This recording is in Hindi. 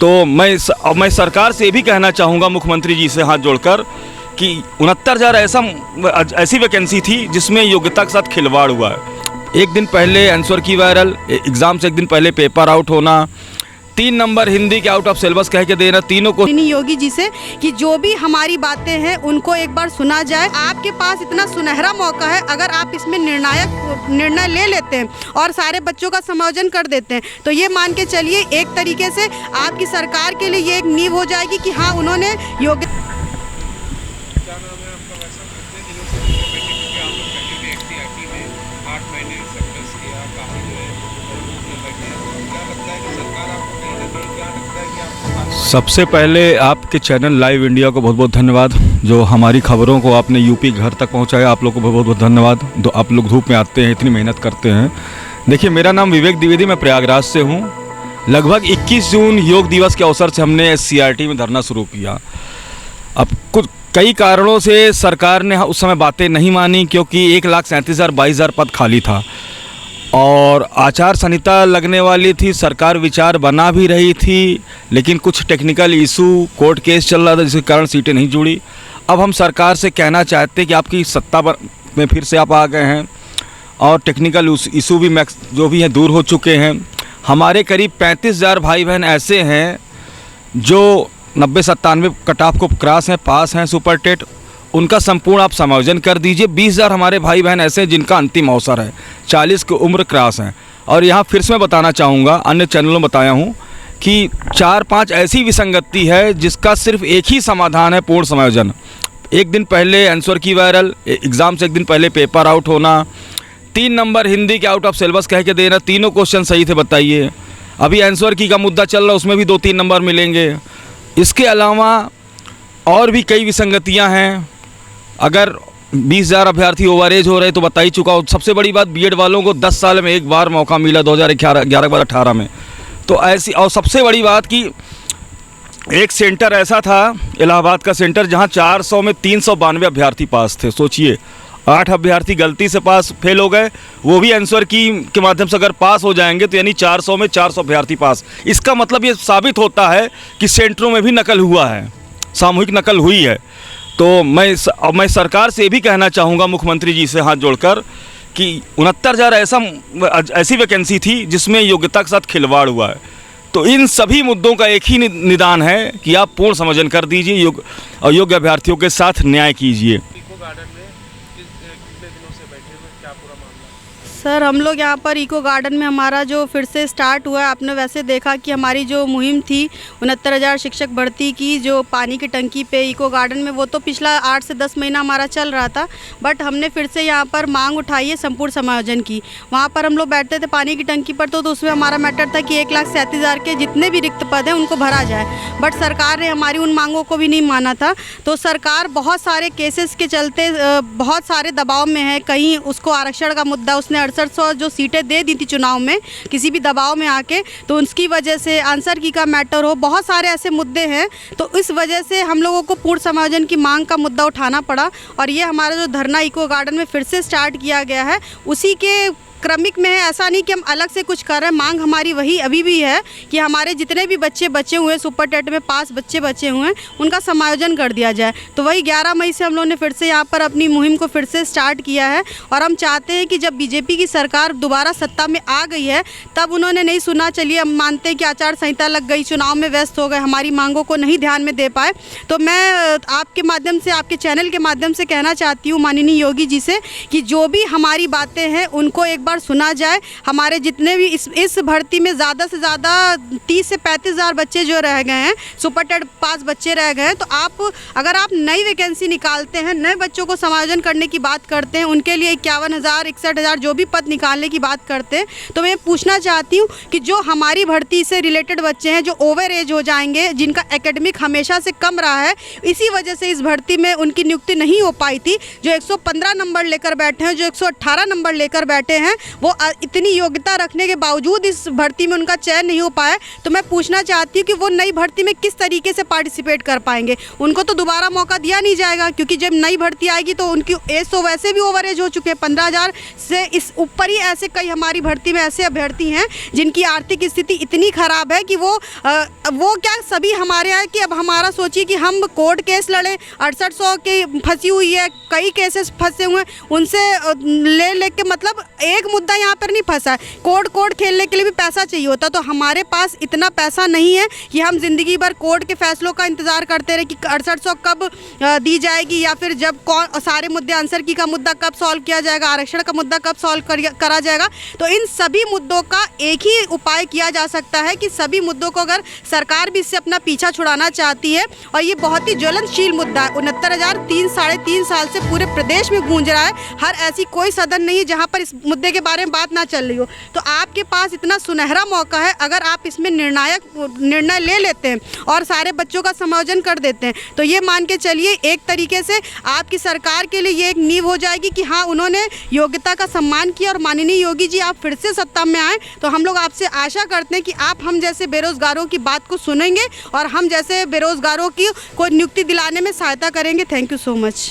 तो मैं सरकार से ये भी कहना चाहूँगा, मुख्यमंत्री जी से हाथ जोड़कर, कि 69,000 ऐसी वैकेंसी थी जिसमें योग्यता के साथ खिलवाड़ हुआ है। एक दिन पहले आंसर की वायरल, एग्ज़ाम से एक दिन पहले पेपर आउट होना, 3 नंबर हिंदी के आउट ऑफ सिलेबस कह के देना, तीनों को। योगी जी से कि जो भी हमारी बातें हैं उनको एक बार सुना जाए। आपके पास इतना सुनहरा मौका है, अगर आप इसमें निर्णायक निर्णय ले लेते हैं और सारे बच्चों का समायोजन कर देते हैं तो ये मान के चलिए एक तरीके से आपकी सरकार के लिए ये एक नींव हो जाएगी कि हाँ, उन्होंने योग्य। क्या नाम है आपका? वैसा कितने दिनों से बेटे क्योंकि आप लोग पहले भी एनसीईआरटी में 8 महीने सर्विस किया, काफ़ी जो है लगे, क्या लगता है कि सरकार आपको कहीं ना कहीं, क्या लगता है कि आपको? सबसे पहले आपके चैनल लाइव इंडिया को बहुत बहुत धन्यवाद, जो हमारी खबरों को आपने यूपी घर तक पहुंचाया। आप लोग को बहुत बहुत धन्यवाद। तो आप लोग धूप में आते हैं, इतनी मेहनत करते हैं। देखिए, मेरा नाम विवेक द्विवेदी, मैं प्रयागराज से हूँ। लगभग 21 जून योग दिवस के अवसर से हमने एससीईआरटी में धरना शुरू किया। अब कुछ कई कारणों से सरकार ने उस समय बातें नहीं मानी, क्योंकि 1,37,000-22,000 पद खाली था और आचार संहिता लगने वाली थी। सरकार विचार बना भी रही थी, लेकिन कुछ टेक्निकल इशू, कोर्ट केस चल रहा था, जिसके कारण सीटें नहीं जुड़ी। अब हम सरकार से कहना चाहते हैं कि आपकी सत्ता में फिर से आप आ गए हैं और टेक्निकल इशू भी जो भी हैं दूर हो चुके हैं। हमारे करीब 35,000 भाई बहन ऐसे हैं जो 90-97 कट ऑफ को क्रॉस हैं, पास हैं सुपर टेट, उनका संपूर्ण आप समायोजन कर दीजिए। 20,000 हमारे भाई बहन ऐसे हैं जिनका अंतिम अवसर है, 40 की उम्र क्रॉस हैं। और यहाँ फिर से मैं बताना चाहूँगा, अन्य चैनलों में बताया हूँ कि 4-5 ऐसी विसंगति है जिसका सिर्फ एक ही समाधान है, पूर्ण समायोजन। एक दिन पहले आंसर की वायरल, एग्ज़ाम से एक दिन पहले पेपर आउट होना, 3 नंबर हिंदी के आउट ऑफ सिलेबस कह के देना, तीनों क्वेश्चन सही थे बताइए। अभी आंसर की का मुद्दा चल रहा है, उसमें भी 2-3 नंबर मिलेंगे। इसके अलावा और भी कई विसंगतियां हैं। अगर 20,000 अभ्यर्थी ओवर एज हो रहे तो बता ही चुका हूँ। सबसे बड़ी बात, बीएड वालों को 10 साल में एक बार मौका मिला 2011-18 में। तो ऐसी, और सबसे बड़ी बात कि एक सेंटर ऐसा था, इलाहाबाद का सेंटर, जहाँ 400 में 392 अभ्यर्थी पास थे। सोचिए, 8 अभ्यर्थी गलती से फेल हो गए, वो भी आंसर की के माध्यम से अगर पास हो जाएंगे तो यानी 400 में 400 अभ्यर्थी पास। इसका मतलब ये साबित होता है कि सेंटरों में भी नकल हुआ है, सामूहिक नकल हुई है। तो मैं सरकार से ये भी कहना चाहूँगा, मुख्यमंत्री जी से हाथ जोड़कर, कि 69,000 ऐसी वैकेंसी थी जिसमें योग्यता के साथ खिलवाड़ हुआ है। तो इन सभी मुद्दों का एक ही निदान है कि आप पूर्ण समायोजन कर दीजिए और योग्य अभ्यर्थियों के साथ न्याय कीजिए। इको गार्डन में कितने दिनों से बैठे हुए, क्या पूरा मामला? सर, हम लोग यहाँ पर इको गार्डन में हमारा जो फिर से स्टार्ट हुआ है, आपने वैसे देखा कि हमारी जो मुहिम थी 69,000 शिक्षक भर्ती की, जो पानी की टंकी पे इको गार्डन में, वो तो पिछला 8 से 10 महीना हमारा चल रहा था। बट हमने फिर से यहाँ पर मांग उठाई है संपूर्ण समायोजन की। वहाँ पर हम लोग बैठते थे पानी की टंकी पर, तो उसमें हमारा मैटर था कि 1,37,000 के जितने भी रिक्त पद हैं उनको भरा जाए। बट सरकार ने हमारी उन मांगों को भी नहीं माना था। तो सरकार बहुत सारे केसेस के चलते बहुत सारे दबाव में है। कहीं उसको आरक्षण का मुद्दा, उसने 6800 जो सीटें दे दी थी चुनाव में किसी भी दबाव में आके, तो उसकी वजह से आंसर की का मैटर हो, बहुत सारे ऐसे मुद्दे हैं। तो इस वजह से हम लोगों को पूर्ण समायोजन की मांग का मुद्दा उठाना पड़ा और ये हमारा जो धरना इको गार्डन में फिर से स्टार्ट किया गया है, उसी के क्रमिक में है। ऐसा नहीं कि हम अलग से कुछ कर रहे हैं, मांग हमारी वही अभी भी है कि हमारे जितने भी बच्चे बचे हुए हैं, सुपर टेट में पास बच्चे बचे हुए हैं, उनका समायोजन कर दिया जाए। तो वही 11 मई से हम लोगों ने फिर से यहाँ पर अपनी मुहिम को फिर से स्टार्ट किया है। और हम चाहते हैं कि जब बीजेपी की सरकार दोबारा सत्ता में आ गई है, तब उन्होंने नहीं सुना, चलिए हम मानते हैं कि आचार संहिता लग गई, चुनाव में व्यस्त हो गए, हमारी मांगों को नहीं ध्यान में दे पाए। तो मैं आपके माध्यम से, आपके चैनल के माध्यम से कहना चाहती हूँ माननीय योगी जी से कि जो भी हमारी बातें हैं उनको एक बार सुना जाए। हमारे जितने भी इस भर्ती में ज़्यादा से ज़्यादा 30 से 35,000 बच्चे जो रह गए हैं, सुपर टेट पास बच्चे रह गए हैं, तो अगर आप नई वैकेंसी निकालते हैं, नए बच्चों को समायोजन करने की बात करते हैं, उनके लिए 51,000 61,000 जो भी पद निकालने की बात करते हैं, तो मैं पूछना चाहती हूँ कि जो हमारी भर्ती से रिलेटेड बच्चे हैं, जो ओवर एज हो जाएंगे, जिनका एकेडमिक हमेशा से कम रहा है, इसी वजह से इस भर्ती में उनकी नियुक्ति नहीं हो पाई थी, जो 115 नंबर लेकर बैठे हैं, जो 118 नंबर लेकर बैठे हैं, वो इतनी योग्यता रखने के बावजूद इस भर्ती में उनका चयन नहीं हो पाया। तो मैं पूछना चाहती हूँ कि वो नई भर्ती में किस तरीके से पार्टिसिपेट कर पाएंगे। उनको तो दोबारा मौका दिया नहीं जाएगा, क्योंकि जब नई भर्ती आएगी तो उनकी एज तो वैसे भी ओवर एज हो चुके हैं। 15,000 से इस ऊपर ही ऐसे कई हमारी भर्ती में ऐसे अभ्यर्थी हैं जिनकी आर्थिक स्थिति इतनी ख़राब है कि वो क्या सभी हमारे यहाँ कि अब हमारा सोचिए कि हम कोर्ट केस लड़ें, 6800 की फंसी हुई है, कई केसेस फंसे हुए हैं, उनसे ले के मतलब एक मुद्दा यहाँ पर नहीं फंसा है। कोर्ट खेलने के लिए भी पैसा चाहिए होता, तो हमारे पास इतना पैसा नहीं है कि हम ज़िंदगी भर कोर्ट के फैसलों का इंतज़ार करते रहे कि 6800 कब दी जाएगी, या फिर जब सारे मुद्दे आंसर की का मुद्दा कब सॉल्व किया जाएगा, आरक्षण का मुद्दा कब सॉल्व करा जाएगा। तो इन सभी मुद्दों का एक ही उपाय किया जा सकता है कि सभी मुद्दों को अगर सरकार भी इससे अपना पीछा छुड़ाना चाहती है, और ये बहुत ही ज्वलनशील मुद्दा है, 69,000 साढ़े 3 साल से पूरे प्रदेश में गूंज रहा है, हर ऐसी कोई सदन नहीं है जहाँ पर इस मुद्दे के बारे में बात ना चल रही हो। तो आपके पास इतना सुनहरा मौका है, अगर आप इसमें निर्णय ले लेते हैं और सारे बच्चों का समायोजन कर देते हैं, तो ये मान के चलिए एक तरीके से आपकी सरकार के लिए ये एक नींव हो जाएगी कि हाँ, उन्होंने योग्यता का सम्मान किया। और माननीय योगी जी, आप फिर से सत्ता में आए तो हम लोग आपसे आशा करते हैं कि आप हम जैसे बेरोजगारों की बात को सुनेंगे और हम जैसे बेरोजगारों की को नियुक्ति दिलाने में सहायता करेंगे। Thank you so much.